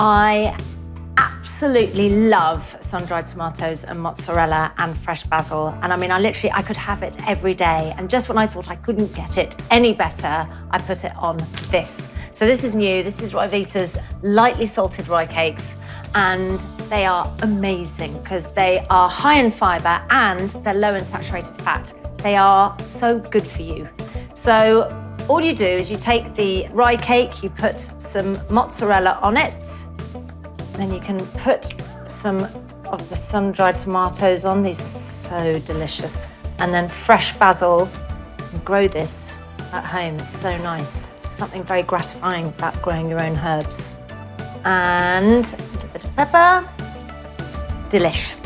I absolutely love sun-dried tomatoes and mozzarella and fresh basil. And I mean, I could have it every day. And just when I thought I couldn't get it any better, I put it on this. So this is new. This is Ryvita's lightly salted rye cakes. And they are amazing because they are high in fiber and they're low in saturated fat. They are so good for you. So all you do is you take the rye cake, you put some mozzarella on it, then you can put some of the sun-dried tomatoes on. These are so delicious. And then fresh basil. And grow this at home, it's so nice. It's something very gratifying about growing your own herbs. And a little bit of pepper. Delish.